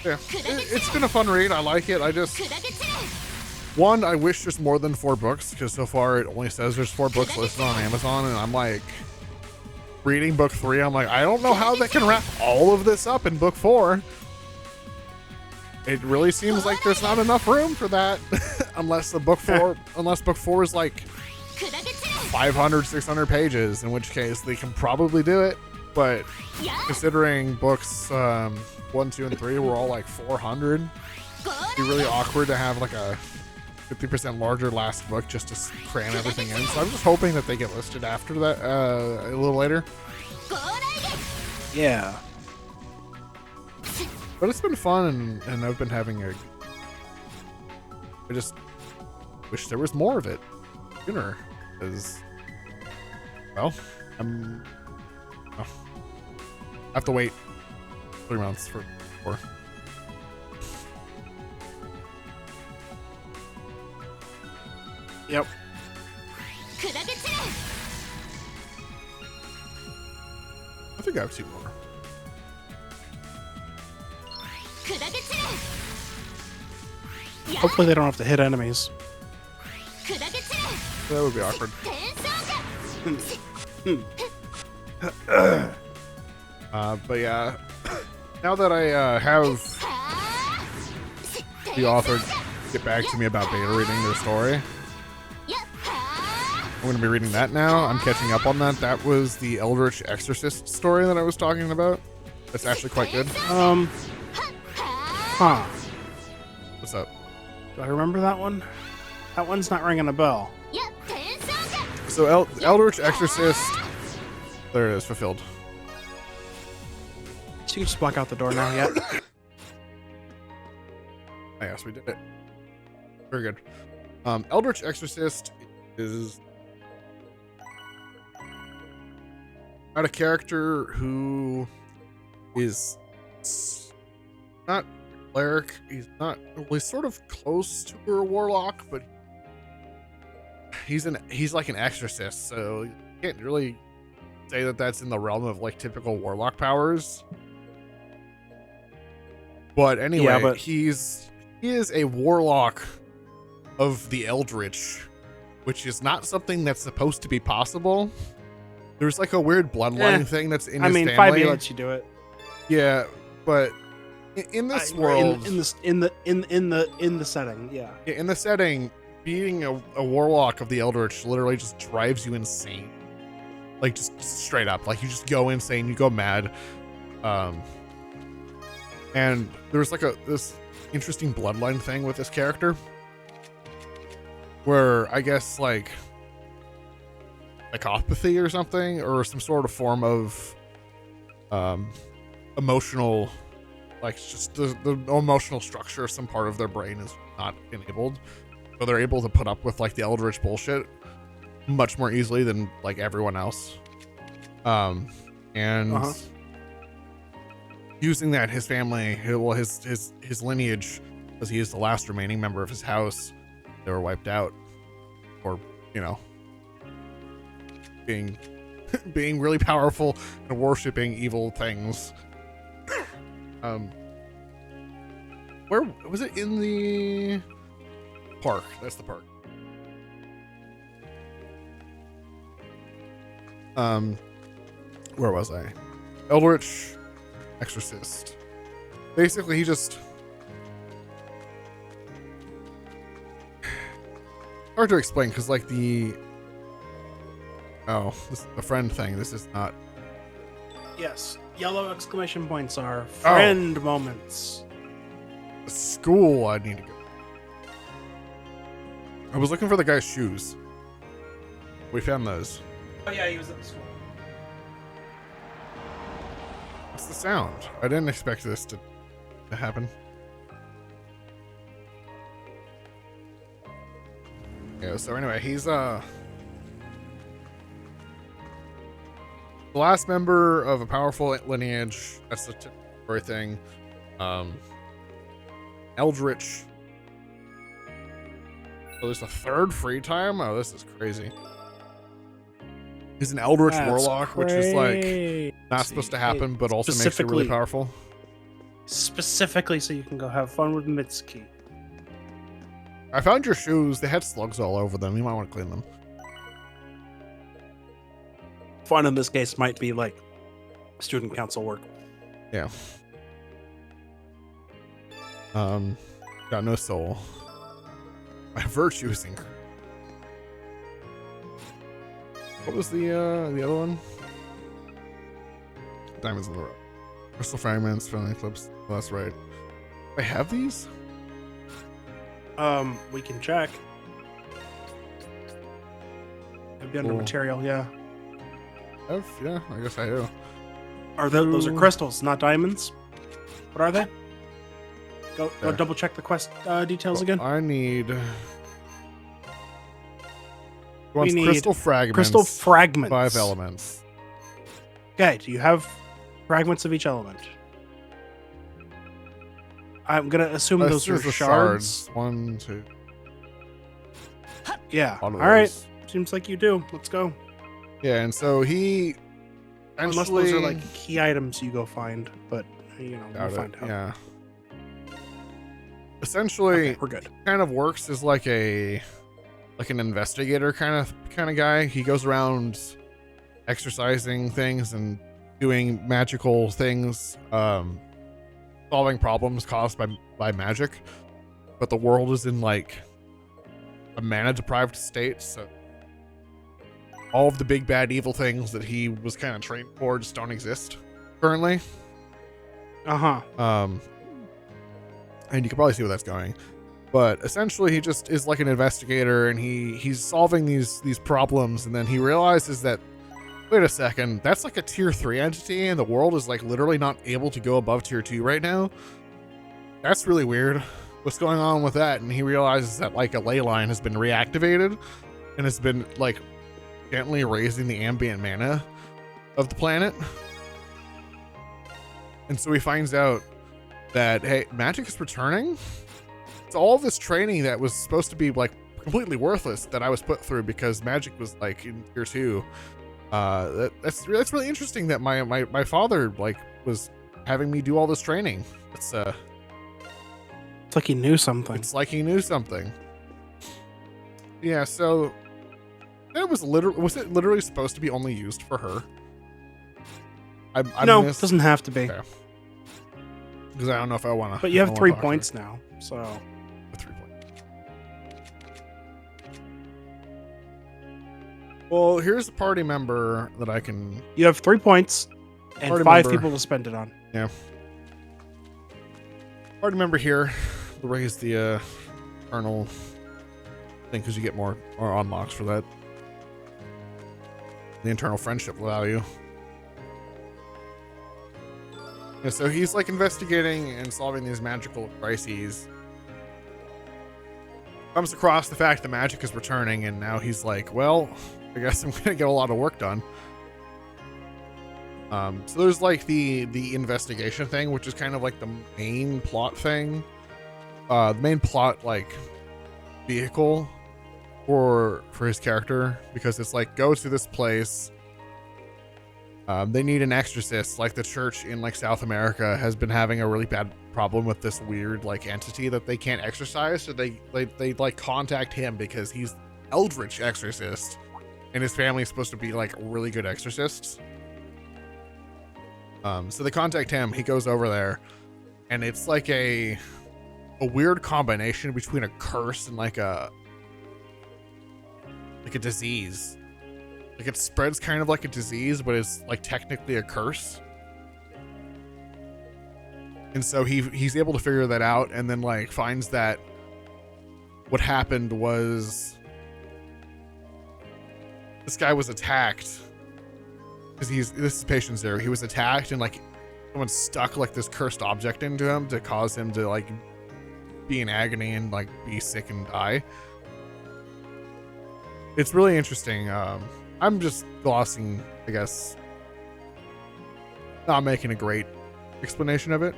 Yeah, it's been a fun read. I like it. I just, one, I wish there's more than 4 books, because so far it only says there's 4 books listed on Amazon, and I'm like, reading book 3, I'm like, I don't know how they can wrap all of this up in book 4. It really seems like there's not enough room for that, unless book 4 is like 500, 600 pages, in which case they can probably do it. But considering books 1, 2, and 3 were all like 400, it'd be really awkward to have like a 50% larger last book just to cram everything in. So I'm just hoping that they get listed after that a little later. Yeah. But it's been fun, and I've been having I just wish there was more of it sooner, because, well, I have to wait 3 months for 4. Yep. I think I have 2 more. Hopefully they don't have to hit enemies. That would be awkward. But yeah, now that I have the author get back to me about beta reading their story, I'm going to be reading that now. I'm catching up on that. That was the Eldritch Exorcist story that I was talking about. That's actually quite good. Huh. What's up? Do I remember that one? That one's not ringing a bell. So Eldritch Exorcist, there it is, fulfilled. So you can just walk out the door now, yeah? I guess we did it. Very good. Eldritch Exorcist is about a character who is not a cleric. He's sort of close to a warlock, but he's like an exorcist, so you can't really say that that's in the realm of like typical warlock powers. But anyway, yeah, but he is a warlock of the Eldritch, which is not something that's supposed to be possible. There's like a weird bloodline thing that's in his family. 5e lets you do it. Yeah, but in this world, in the setting, yeah. In the setting, being a warlock of the Eldritch literally just drives you insane. Like, just straight up, like you just go insane, you go mad. And there's like this interesting bloodline thing with this character, where I guess like psychopathy or something, or some sort of form of emotional, like just the emotional structure, some part of their brain is not enabled, so they're able to put up with like the Eldritch bullshit much more easily than like everyone else. Using that, his family, his lineage, because he is the last remaining member of his house, they were wiped out, or being really powerful and worshiping evil things. Where was it? In the park. That's the park. Where was I? Eldritch Exorcist. Basically, he just hard to explain, because like this is the friend thing. This is not. Yes, yellow exclamation points are friend moments. School. I need to go. I was looking for the guy's shoes. We found those. Oh yeah, he was at the school. What's the sound? I didn't expect this to happen. Yeah, so anyway, he's the last member of a powerful lineage. That's the typical thing. Eldritch. So there's a third free time? Oh, this is crazy. He's an Eldritch warlock, which is like not supposed to happen, but also makes it really powerful. Specifically so you can go have fun with Mitsuki. I found your shoes. They had slugs all over them. You might want to clean them. Fun in this case might be like student council work. Yeah. Got no soul. My virtue is increased. What was the other one? Diamonds in the rough. Crystal fragments, friendly eclipse. Oh, that's right. I have these? We can check. It'd be under Cool. material, yeah. Yeah, I guess I do. Those are crystals, not diamonds? What are they? Go double check the quest details again. I need. We need crystal fragments. Crystal fragments. 5 elements. Okay, do you have fragments of each element? I'm gonna assume those are the shards. 1, 2. Yeah. All All of right. those. Seems like you do. Let's go. Yeah, and so he. Unless those are like key items you go find, but we'll find out. Yeah. Essentially, Okay, we're good. kind of works as like an investigator kind of guy. He goes around exercising things and doing magical things, solving problems caused by magic. But the world is in like a mana deprived state, so all of the big bad evil things that he was kind of trained for just don't exist currently. Uh-huh. And you can probably see where that's going. But essentially he just is like an investigator, and he's solving these problems, and then he realizes that, wait a second, that's like a tier 3 entity, and the world is like literally not able to go above tier 2 right now. That's really weird. What's going on with that? And he realizes that like a ley line has been reactivated and has been like gently raising the ambient mana of the planet. And so he finds out that, hey, magic is returning. So all this training that was supposed to be like completely worthless that I was put through because magic was like in tier 2. That's really interesting that my father like was having me do all this training. It's like he knew something. It's like he knew something. Yeah, so was it literally supposed to be only used for her? No, it doesn't have to be. Okay. Because I don't know if I want to. But you have 3 points now, so. 3 points. Well, here's a party member that I can. You have 3 points and Party 5 member. people to spend it on. Yeah. Party member here. We'll raise the eternal thing because you get more unlocks for that. The internal friendship value. Yeah, so he's like investigating and solving these magical crises. Comes across the fact that magic is returning, and now he's like, well, I guess I'm gonna get a lot of work done. So there's like the investigation thing, which is kind of like the main plot thing. The main plot like vehicle for his character, because it's like, go to this place. They need an exorcist. Like the church in like South America has been having a really bad problem with this weird like entity that they can't exorcise, so they like contact him because he's eldritch exorcist, and his family is supposed to be like really good exorcists. So they contact him. He goes over there, and it's like a weird combination between a curse and like a disease. Like it spreads kind of like a disease, but it's like technically a curse. And so he's able to figure that out, and then like finds that what happened was this guy was attacked because this is patient zero. He was attacked, and like someone stuck like this cursed object into him to cause him to like be in agony and like be sick and die. It's really interesting. I'm just glossing, I guess, not making a great explanation of it,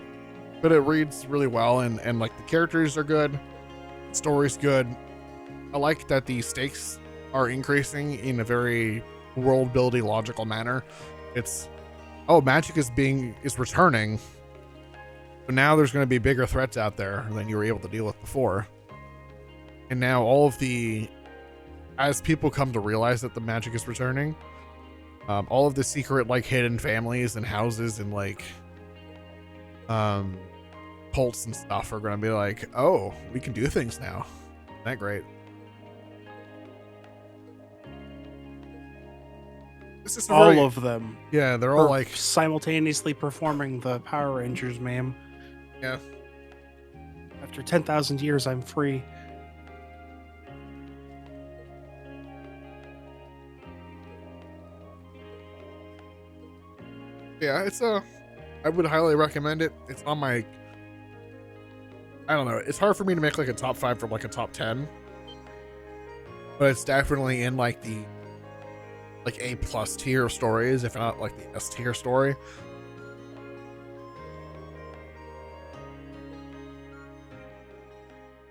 but it reads really well, and like the characters are good, the story's good. I like that the stakes are increasing in a very world building logical manner. It's, oh, magic is returning. So now there's going to be bigger threats out there than you were able to deal with before. And now all of the, as people come to realize that the magic is returning, all of the secret like hidden families and houses and like cults and stuff are going to be like, oh, we can do things now. Isn't that great? This is all of them. Yeah, they're all like simultaneously performing the Power Rangers, ma'am. Yeah. After 10,000 years, I'm free. Yeah, it's I would highly recommend it. It's on my, I don't know. It's hard for me to make like a top 5 from like a top 10, but it's definitely in like the like A+ tier of stories, if not like the S tier story.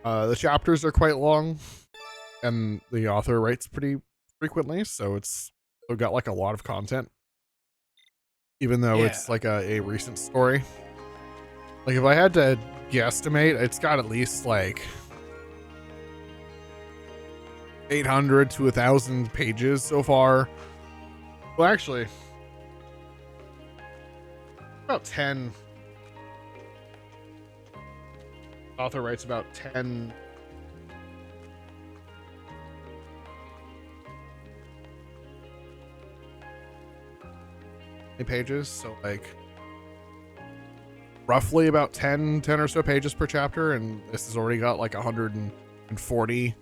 The chapters are quite long, and the author writes pretty frequently, so it's still got like a lot of content, even though it's like a recent story. Like if I had to guesstimate, it's got at least like 800 to 1,000 pages so far. Well, actually, about 10. Author writes about 10 pages, so like roughly about 10 or so pages per chapter, and this has already got like 140,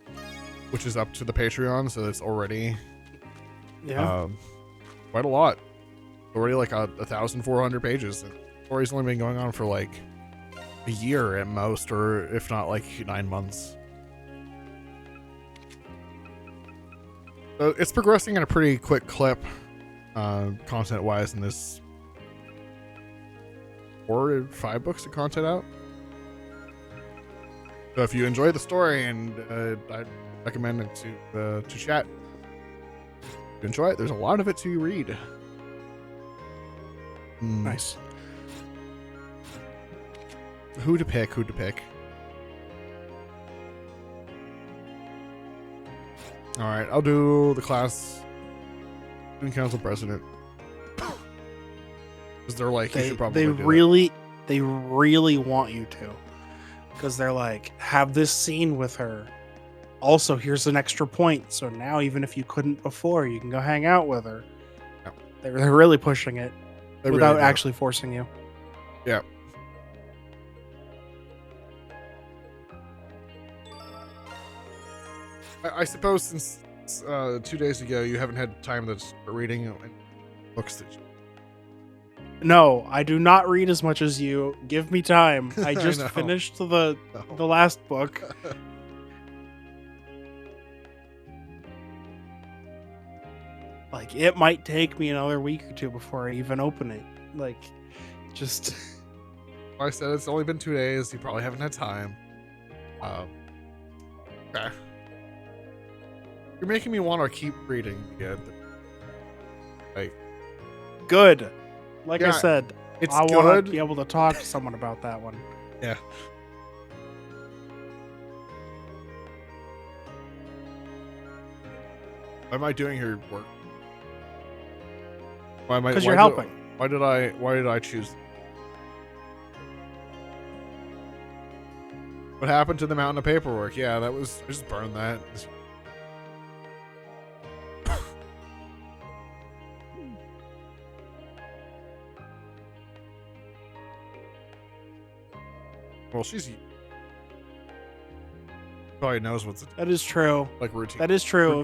which is up to the Patreon, so it's already quite a lot. Already like 1,400 pages. The story's only been going on for like a year at most, or if not like 9 months. So it's progressing in a pretty quick clip, content wise, in this 4 or 5 books of content out. So if you enjoy the story, and I recommend it to chat. If you enjoy it, there's a lot of it to read. Nice. Who to pick? All right, I'll do the class student council president. Because they're like, you should probably they really want you to. Because they're like, have this scene with her. Also, here's an extra point. So now, even if you couldn't before, you can go hang out with her. Yeah. They're really pushing it without really actually forcing you. Yeah. I suppose since 2 days ago you haven't had time to start reading books that No, I do not read as much as you. Give me time. I just finished the last book. Like, it might take me another week or 2 before I even open it. Like, just... I said it's only been 2 days. You probably haven't had time. Okay. You're making me want to keep reading again. Like, good. Like I said, it's I good. want to be able to talk to someone about that one. Yeah. Why am I doing your work? Because you're helping. Why did I choose? What happened to the mountain of paperwork? Yeah, I just burned that. Well, she's probably knows what's that is true. Like routine. That is true.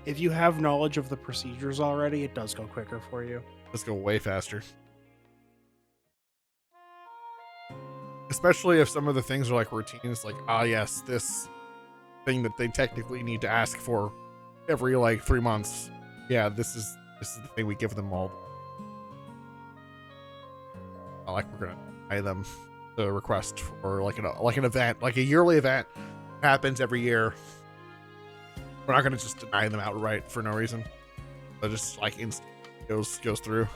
If you have knowledge of the procedures already, it does go quicker for you. Let's go way faster. Especially if some of the things are like routines, like yes, this thing that they technically need to ask for every like 3 months. Yeah, this is the thing we give them all. Not like we're gonna pay them the request for like an event, like a yearly event happens every year. We're not gonna just deny them outright for no reason. So just like goes through.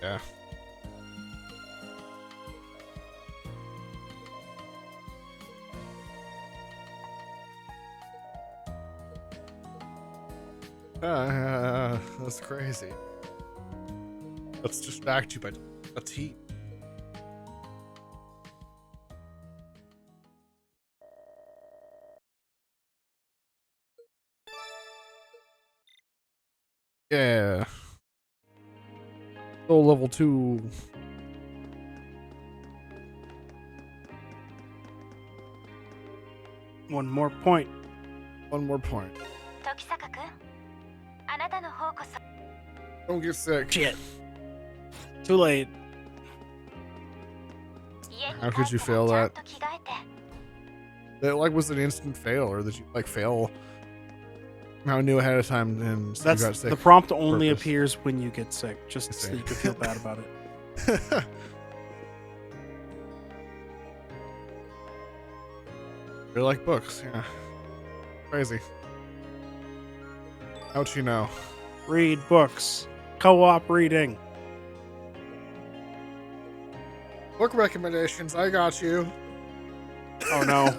Yeah. That's crazy. Let's distract you by a tea. Yeah. Still level 2. One more point. One more point. Don't get sick. Shit. Too late. How could you fail that? That like was an instant fail, or did you like fail? How knew ahead of time and so you got sick? The prompt only appears when you get sick, just so you can feel bad about it. They're like books, yeah. Crazy. How'd you know? Read books. Co-op reading. Book recommendations, I got you. Oh no.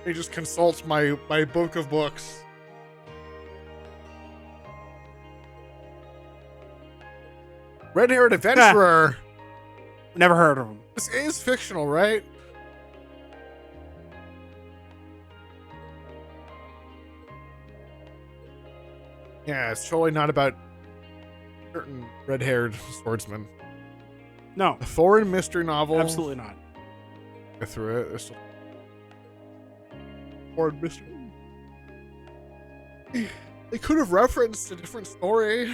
He just consults my book of books. Red-haired adventurer. Never heard of him. This is fictional, right? Yeah, it's totally not about certain red-haired swordsman. No. A foreign mystery novel. Absolutely not. Get through it. It's foreign mystery. They could have referenced a different story.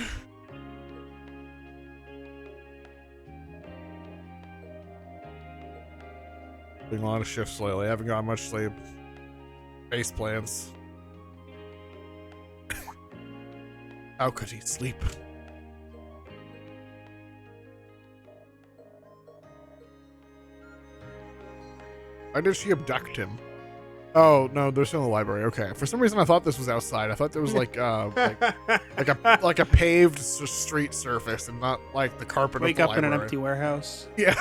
Doing a lot of shifts lately. I haven't got much sleep. Face plans. How could he sleep? Why did she abduct him? Oh no, they're still in the library. Okay. For some reason, I thought this was outside. I thought there was like a paved street surface and not like the carpet. Wake of the up in library. an empty warehouse. Yeah,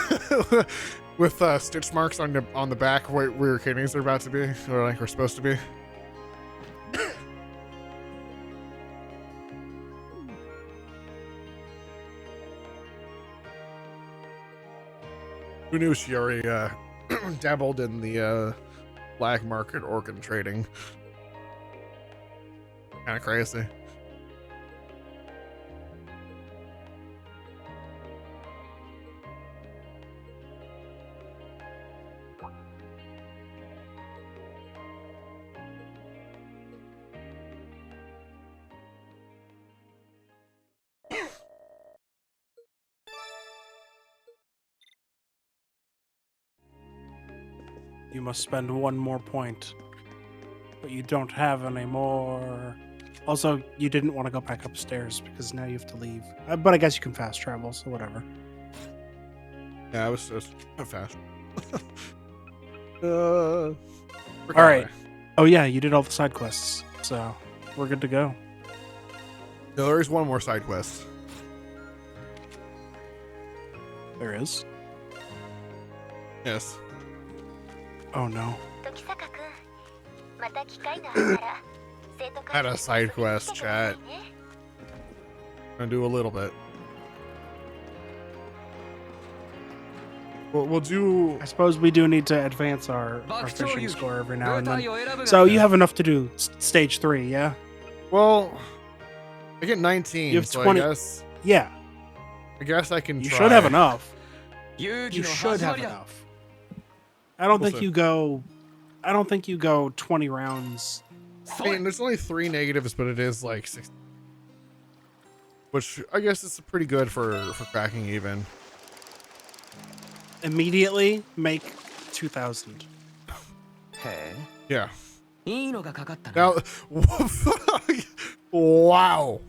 with stitch marks on the back where your kidneys are about to be, or like are supposed to be. Who knew she already dabbled in the black market organ trading? Kind of crazy. You must spend one more point. But you don't have any more. Also, you didn't want to go back upstairs because now you have to leave. But I guess you can fast travel, so whatever. Yeah, I was fast. All right. Oh yeah, you did all the side quests, so we're good to go. No, there is one more side quest. There is? Yes. Oh no. Had a side quest, chat. Gonna do a little bit. We'll do. I suppose we do need to advance our fishing score every now and then. So you have enough to do stage 3, yeah? Well, I get 19. You have so 20. I guess. Yeah. I guess I can. You try. should have enough. You should have enough. I don't think you go 20 rounds. I mean, there's only 3 negatives, but it is like 6. Which I guess is pretty good for cracking even. Immediately make 2,000. Yeah. Now, wow.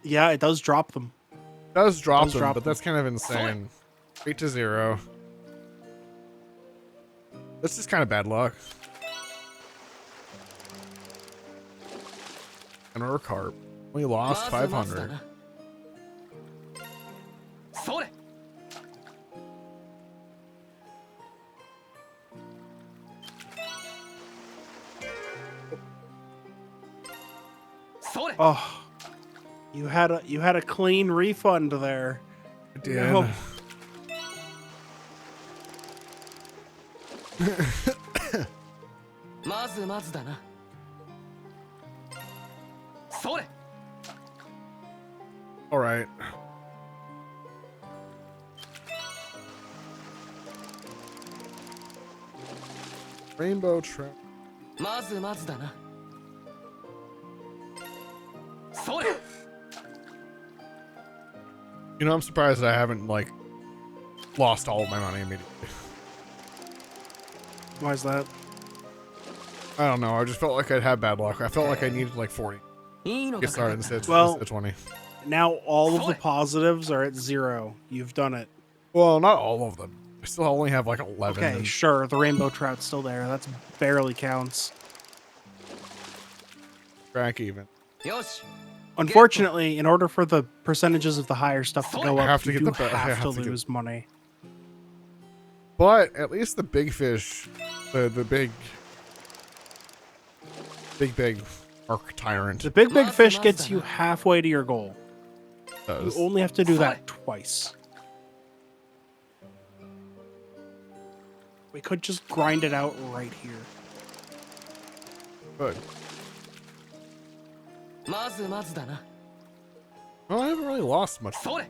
Yeah, it does drop them. It does drop them, but that's kind of insane. 8 to 0. That's just kind of bad luck. Another carp. We lost 500. それ それ Oh, you had a clean refund there. I did. No. まずまずだなそれ All right. Rainbow trap. まずまずだなそれ You know, I'm surprised that I haven't like lost all of my money immediately. Why is that? I don't know. I just felt like I'd had bad luck. I felt like I needed like 40. いいの Get が started かかった instead, Well- instead of 20. Now all of the positives are at 0. You've done it. Well, not all of them. I still only have like 11. Okay, sure. The rainbow trout's still there. That's barely counts. Crack even. よし Unfortunately, in order for the percentages of the higher stuff to go I up, have to you get do the be- I have to have to get- lose money. But at least the big fish, the big Arc Tyrant The big fish gets you halfway to your goal. You does. only have to do that twice. We could just grind it out right here. Good. まずまずだな Well, I haven't really lost much. それ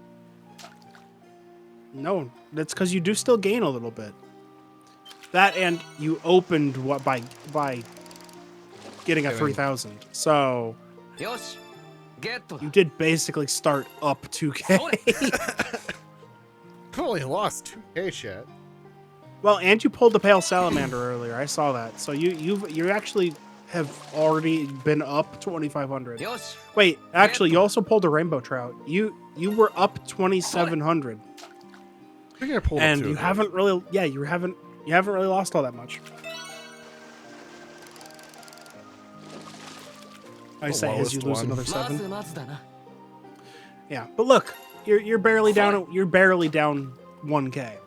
No, that's because you do still gain a little bit. That and you opened what by getting a Getting- 3,000. So よしゲットだ you did basically start up 2K. それ I've only lost 2K shit. Well, and you pulled the pale salamander earlier. I saw that. So you actually have already been up 2,500. よし Wait, actually, you also pulled a rainbow trout. You were up 2,700, I think I pulled up and two you of haven't really, yeah, you haven't really lost all that much. I The say as you lowest lose one. another まず 7. まずだな Yeah, but look, you're barely down. You're barely down 1K.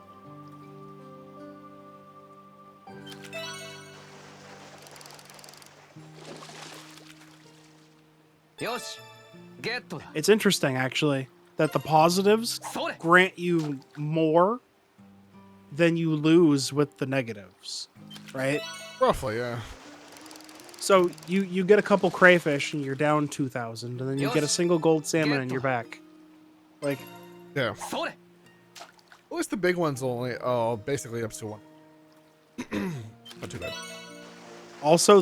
those. よしゲットだ It's interesting actually that the positives それ grant you more than you lose with the negatives, right? Roughly, yeah. So you get a couple crayfish and you're down 2,000, and then you get a Yosh. single gold salmon Get and you're them. back. Like, Yeah. それ At least the big ones only, basically up to 1. Not too bad. also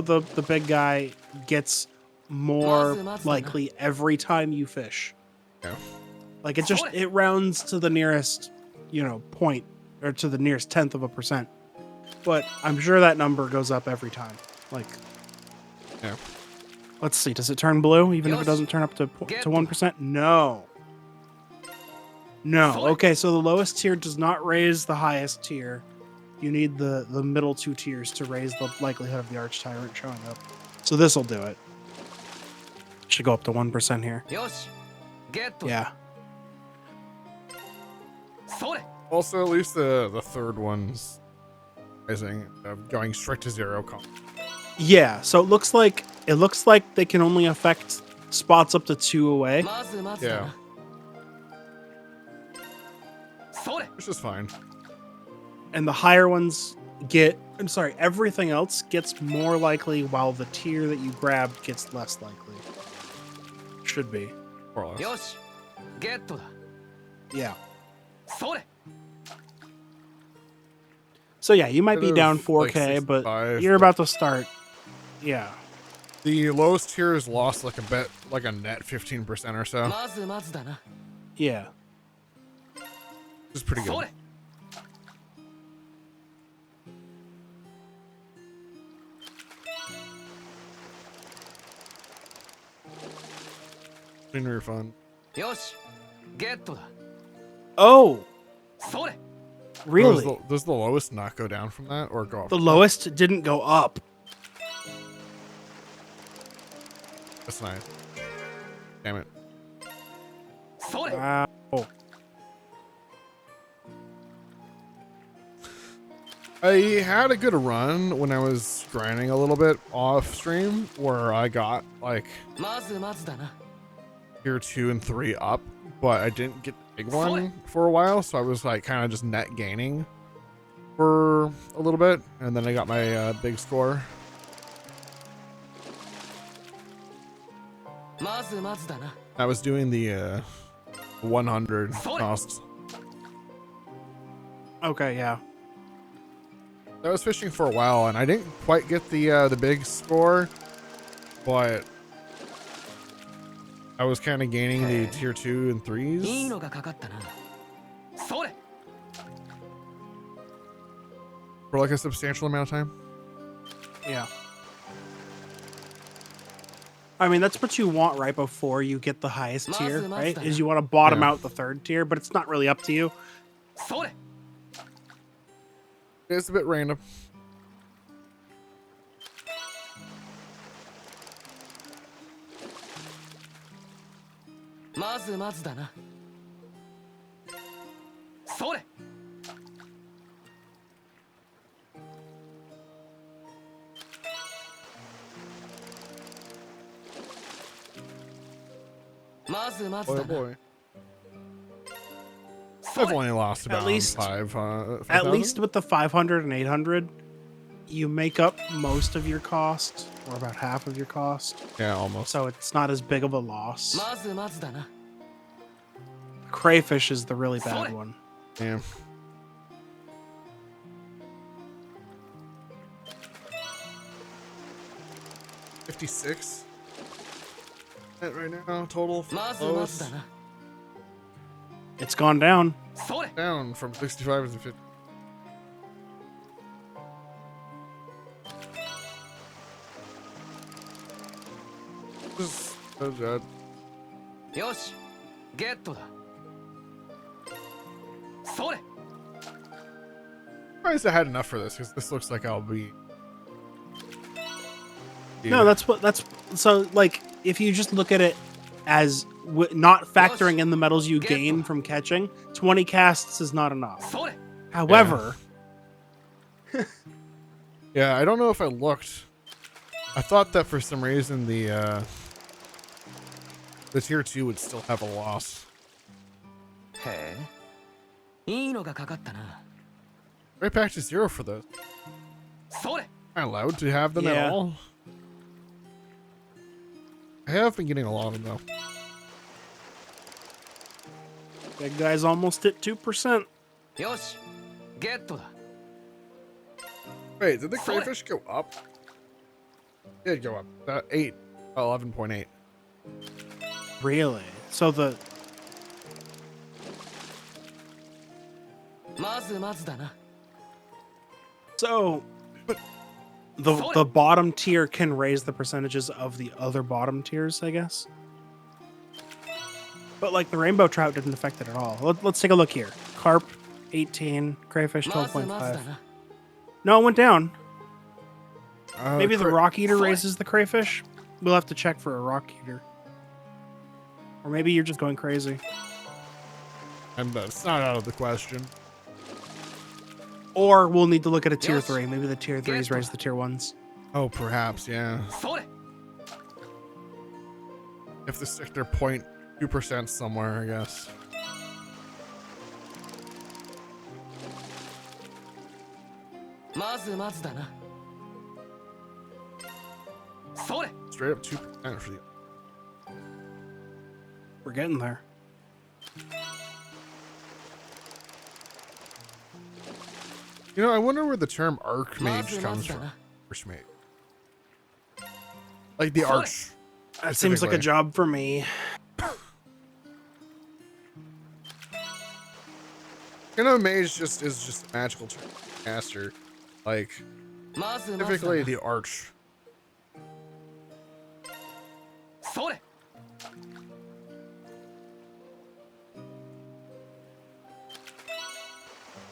the big guy gets more Mazu, likely every time you fish. Yeah. Like it just Sorry. it rounds to the nearest, point or to the nearest 1/10 of a percent. But I'm sure that number goes up every time. Like, Yeah. let's see, does it turn blue even if it Yosh. doesn't turn up to Get 1%? No. No. Sorry. Okay, so the lowest tier does not raise the highest tier. You need the middle 2 tiers to raise the likelihood of the Arch Tyrant showing up. So this will do it. Should go up to 1% here. よしゲットだ Yeah. それ Also, at least the third one's rising, going straight to 0. Yeah, so it looks like they can only affect spots up to 2 away. まずまずだなそれ Which is fine. And the higher ones everything else gets more likely while the tier that you grabbed gets less likely. Should be. More or less. よしゲットだ Yeah. それ So yeah, you might be Could've, down like, 4K, but 65, you're but- about to start. Yeah. The lowest tier has lost like a net 15% or so. まずまずだな Yeah. Which is pretty そ good. れ Clean refund. よしゲットだ Oh, それ really? Does the lowest not go down from that or go up? The lowest didn't go up. That's nice. Damn it. それ Wow. I had a good run when I was grinding a little bit off stream where I got like まずまずだな tier 2 and 3 up, but I didn't get the big one for a while, so I was like kind of just net gaining for a little bit, and then I got my big score. まずまずだな I was doing the 100 costs. Okay, yeah. I was fishing for a while, and I didn't quite get the big score, but I was kind of gaining the tier 2 and いい 3s のがかかったなそれ for like a substantial amount of time. Yeah. I mean, that's what you want right before you get the highest tier, right? Is you want to bottom out the 3rd tier, but it's not really up to you. それ It's a bit random.まずまずだなそれ まずまず Boy, だ oh な boy. I've only lost about least- 5. At least with the 500 and 800, you make up most of your cost, or about half of your cost. Yeah, almost. So it's not as big of a loss. まずまずだな Crayfish is the really bad one. Yeah. $56 right now total. まずまずだな It's gone down. それ Down from 65 to 50. This is so good. よしゲットだそれ Surprised I had enough for this because this looks like I'll be. No, that's so like if you just look at it as not factoring in the medals you gain from catching, 20 casts is not enough. それ However, Yeah, I don't know if I looked. I thought that for some reason the tier 2 would still have a loss. へえいいのがかかったな Right back to 0 for those. それ Am I allowed to have them Yeah. at all? I have been getting a lot of them though. that guy's almost at 2%. よしゲットだ Wait, did the crayfish go up? It did go up. 11.8. Really? So the まずまずだな so the bottom tier can raise the percentages of the other bottom tiers, I guess. But like the rainbow trout didn't affect it at all. Let's take a look here. Carp 18, crayfish まずまずだ 12.5. な No, it went down. Maybe the Cray- rock eater raises the crayfish. We'll have to check for a rock eater. Or maybe you're just going crazy. And it's not out of the question. Or we'll need to look at a tier Yes. 3. Maybe the tier 3s raise the tier 1s. Oh, perhaps, yeah. それ If they stick their 0.2% somewhere, I guess. まずまずだなそれ Straight up 2% for the. We're getting there. You know, I wonder where the term archmage Mazu, comes Mazu, from. huh? Archmage. Like the Sorry. arch. That seems like a specifically. job for me. You know, mage just is just a magical term. Caster. Like, まずまずだ typically な the arch. それ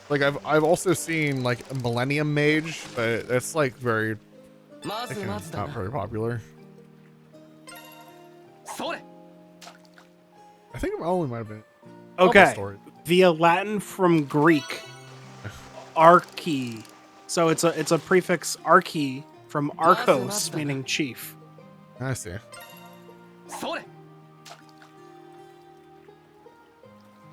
Like I've also seen like a Millennium Mage, but that's like very まずまずだ not な very popular. それ I think it only might have been. Okay. Story. Via Latin from Greek. Arche So it's a prefix archi from archos, meaning chief. I see. それ